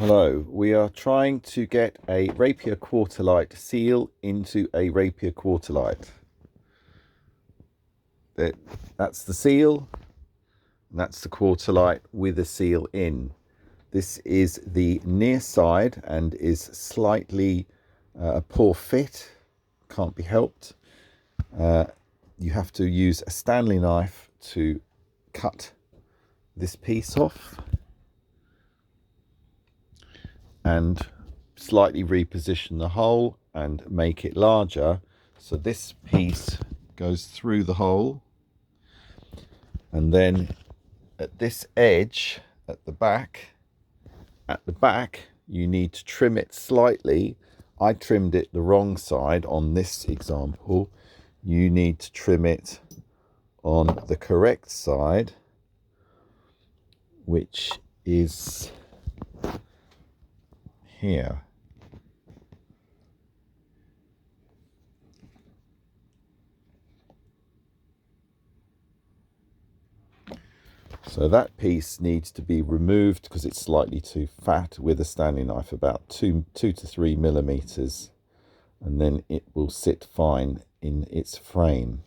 Hello, we are trying to get a Rapier quarterlight seal into a Rapier quarterlight. That's the seal, and that's the quarterlight with a seal in. This is the Nearside and is slightly a poor fit, can't be helped. You have to use a Stanley knife to cut this piece off and slightly reposition the hole and make it larger, so this piece goes through the hole, and then at this edge at the back you need to trim it slightly. I trimmed it the wrong side on this example. You need to trim it on the correct side, which is here. So that piece needs to be removed because it's slightly too fat with a Stanley knife, about 2 to 3 millimeters, and then it will sit fine in its frame.